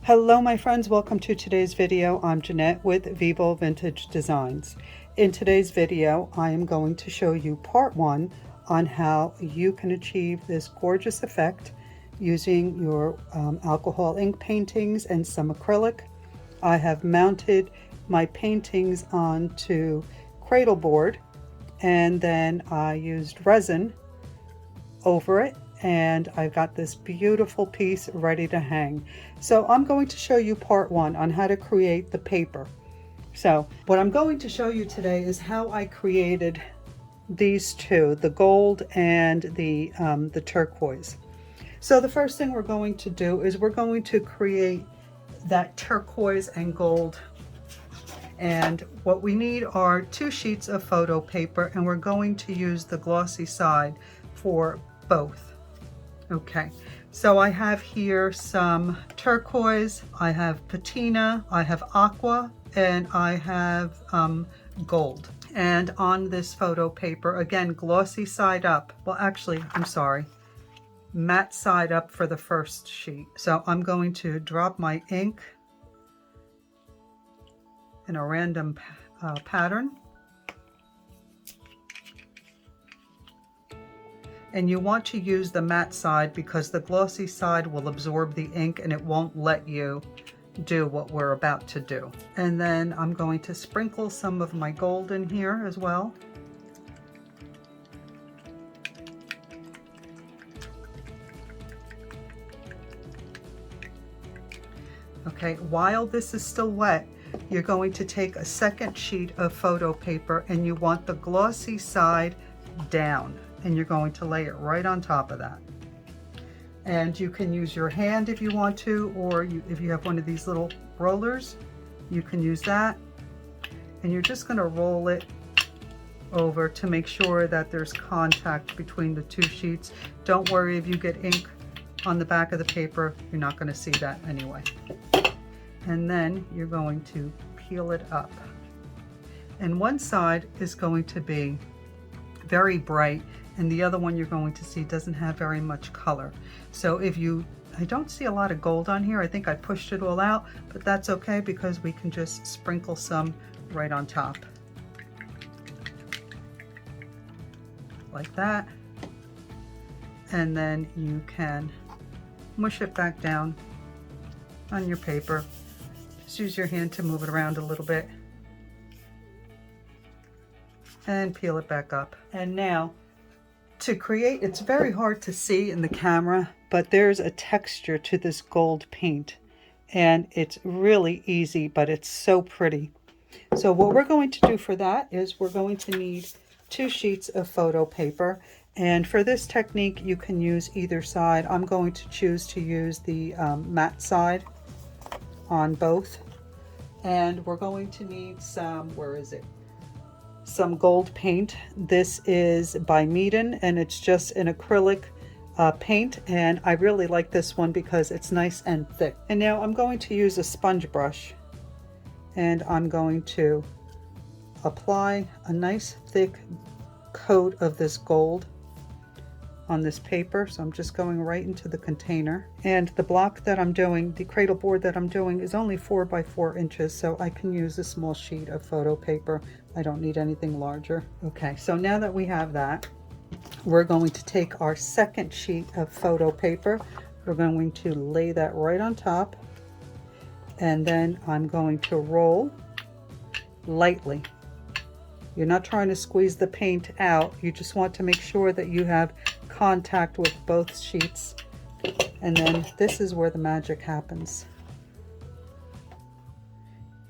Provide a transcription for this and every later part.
Hello my friends, welcome to today's video. I'm Jeanette with Vivo Vintage Designs. In today's video I am going to show you part one on how you can achieve this gorgeous effect using your alcohol ink paintings and some acrylic. I have mounted my paintings onto Cradle board and then I used resin over it, and I've got this beautiful piece ready to hang. So I'm going to show you part one on how to create the paper. So what I'm going to show you today is how I created these two, the gold and the turquoise. So the first thing we're going to do is we're going to create that turquoise and gold. And what we need are 2 sheets of photo paper, and we're going to use the glossy side for both. Okay, so I have here some turquoise, I have patina, I have aqua, and I have gold. And on this photo paper, again, glossy side up. Well, actually, I'm sorry, matte side up for the first sheet. So I'm going to drop my ink in a random pattern. And you want to use the matte side because the glossy side will absorb the ink and it won't let you do what we're about to do. And then I'm going to sprinkle some of my gold in here as well. Okay, while this is still wet, you're going to take a second sheet of photo paper and you want the glossy side down. And you're going to lay it right on top of that. And you can use your hand if you want to, or if you have one of these little rollers, you can use that. And you're just going to roll it over to make sure that there's contact between the 2 sheets. Don't worry if you get ink on the back of the paper, you're not going to see that anyway. And then you're going to peel it up. And one side is going to be very bright, and the other one you're going to see doesn't have very much color. So I don't see a lot of gold on here. I think I pushed it all out, but that's okay because we can just sprinkle some right on top. Like that. And then you can mush it back down on your paper. Just use your hand to move it around a little bit. And peel it back up. And now, to create, it's very hard to see in the camera, but there's a texture to this gold paint and it's really easy, but it's so pretty. So what we're going to do for that is we're going to need 2 sheets of photo paper, and for this technique you can use either side. I'm going to choose to use the matte side on both, and we're going to need some, where is it? Some gold paint. This is by Meeden and it's just an acrylic paint, and I really like this one because it's nice and thick. And now I'm going to use a sponge brush and I'm going to apply a nice thick coat of this gold on this paper. So I'm just going right into the container, and the block that I'm doing, the cradle board that I'm doing, is only 4 by 4 inches, so I can use a small sheet of photo paper. I don't need anything larger. Okay, so now that we have that, we're going to take our second sheet of photo paper. We're going to lay that right on top, and then I'm going to roll lightly. You're not trying to squeeze the paint out. You just want to make sure that you have contact with both sheets, and then this is where the magic happens.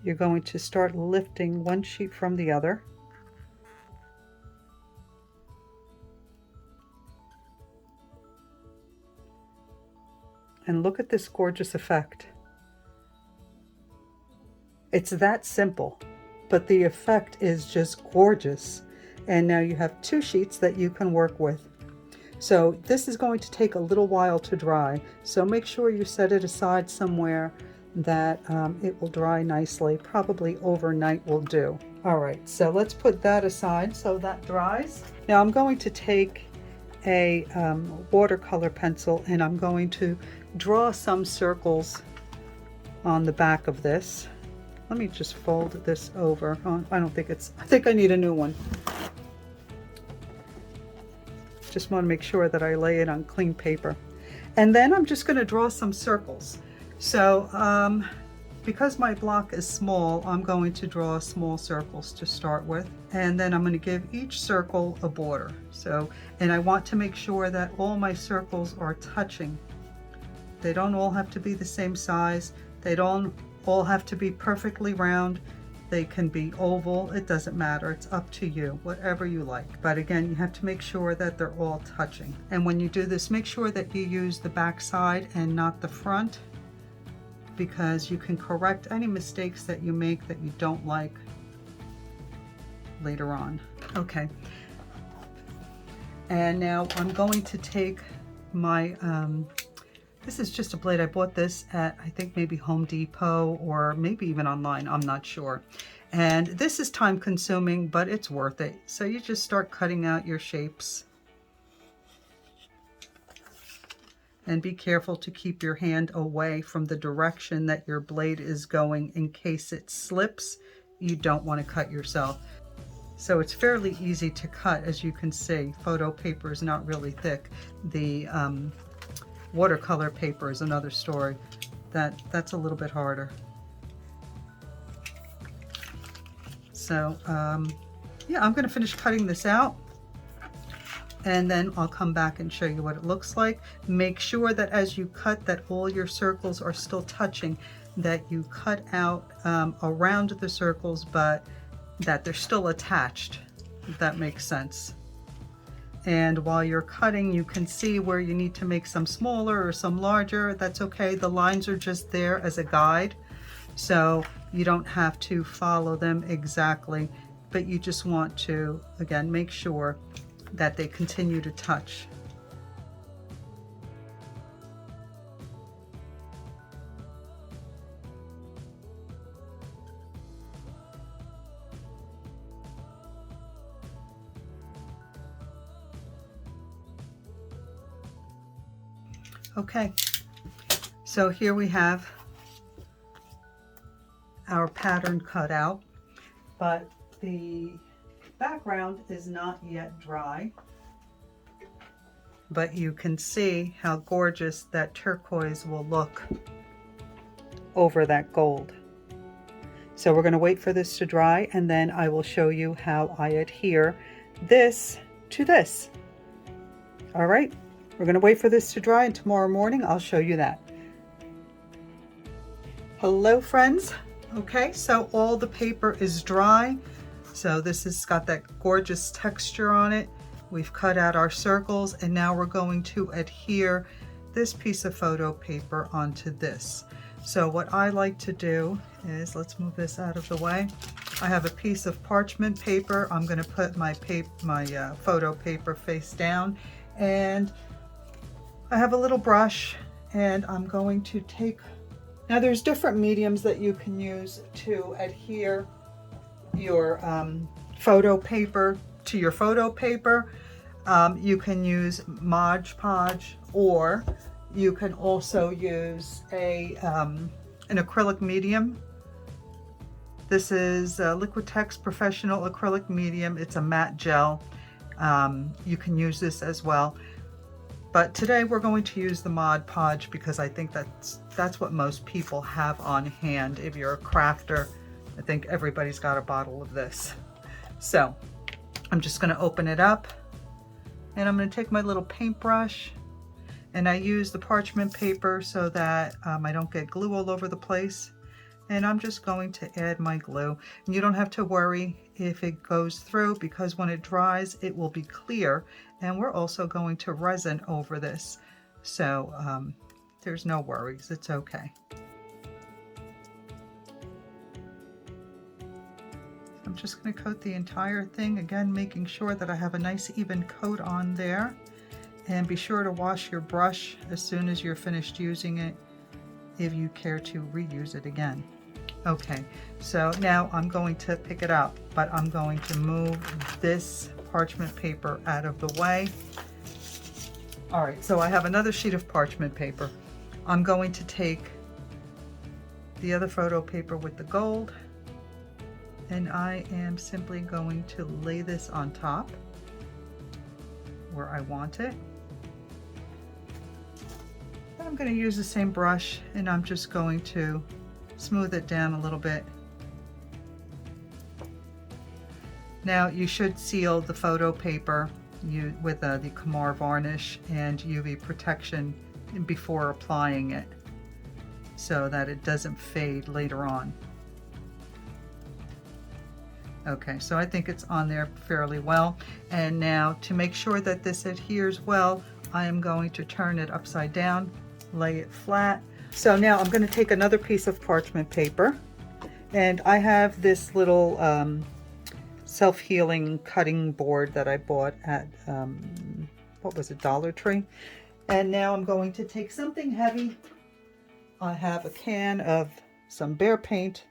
You're going to start lifting one sheet from the other, and look at this gorgeous effect. It's that simple, but the effect is just gorgeous. And now you have 2 sheets that you can work with. So this is going to take a little while to dry, so make sure you set it aside somewhere that it will dry nicely. Probably overnight will do. All right, so let's put that aside so that dries. Now I'm going to take a watercolor pencil and I'm going to draw some circles on the back of this. Let me just fold this over. Oh, I think I need a new one. Just want to make sure that I lay it on clean paper. And then I'm just going to draw some circles. So because my block is small, I'm going to draw small circles to start with. And then I'm going to give each circle a border. And I want to make sure that all my circles are touching. They don't all have to be the same size. They don't all have to be perfectly round. They can be oval. It doesn't matter. It's up to you, whatever you like. But again, you have to make sure that they're all touching. And when you do this, make sure that you use the back side and not the front, because you can correct any mistakes that you make that you don't like later on. Okay. And now I'm going to take my, this is just a blade. I bought this at, I think maybe Home Depot or maybe even online, I'm not sure. And this is time consuming, but it's worth it. So you just start cutting out your shapes. And be careful to keep your hand away from the direction that your blade is going in case it slips. You don't want to cut yourself. So it's fairly easy to cut, as you can see. Photo paper is not really thick. The watercolor paper is another story. That's a little bit harder. So yeah, I'm going to finish cutting this out, and then I'll come back and show you what it looks like. Make sure that as you cut that all your circles are still touching, that you cut out around the circles, but that they're still attached, if that makes sense. And while you're cutting, you can see where you need to make some smaller or some larger. That's okay. The lines are just there as a guide, so you don't have to follow them exactly, but you just want to, again, make sure that they continue to touch. Okay, so here we have our pattern cut out, but the background is not yet dry, but you can see how gorgeous that turquoise will look over that gold. So we're going to wait for this to dry, and then I will show you how I adhere this to this. All right, we're going to wait for this to dry, and tomorrow morning I'll show you that. Hello friends. Okay, so all the paper is dry. So this has got that gorgeous texture on it. We've cut out our circles, and now we're going to adhere this piece of photo paper onto this. So what I like to do is, let's move this out of the way. I have a piece of parchment paper. I'm going to put my photo paper face down, and I have a little brush, and I'm going to take, now there's different mediums that you can use to adhere your photo paper to your photo paper. You can use Mod Podge, or you can also use an acrylic medium. This is Liquitex Professional Acrylic Medium. It's a matte gel. You can use this as well. But today we're going to use the Mod Podge because I think that's what most people have on hand. If you're a crafter, I think everybody's got a bottle of this. So I'm just going to open it up, and I'm going to take my little paintbrush, and I use the parchment paper so that I don't get glue all over the place. And I'm just going to add my glue. And you don't have to worry if it goes through, because when it dries it will be clear, and we're also going to resin over this. So there's no worries, it's okay. I'm just going to coat the entire thing, again making sure that I have a nice even coat on there. And be sure to wash your brush as soon as you're finished using it, if you care to reuse it again. Okay, so now I'm going to pick it up, but I'm going to move this parchment paper out of the way. All right, so I have another sheet of parchment paper. I'm going to take the other photo paper with the gold, and I am simply going to lay this on top where I want it. Then I'm going to use the same brush, and I'm just going to smooth it down a little bit. Now you should seal the photo paper with the Camar varnish and UV protection before applying it, so that it doesn't fade later on. Okay, so I think it's on there fairly well. And now to make sure that this adheres well, I am going to turn it upside down, lay it flat. So now I'm going to take another piece of parchment paper, and I have this little self-healing cutting board that I bought at, what was it, Dollar Tree. And now I'm going to take something heavy. I have a can of some Behr paint.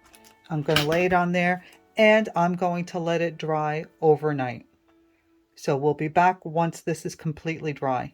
I'm going to lay it on there, and I'm going to let it dry overnight. So we'll be back once this is completely dry.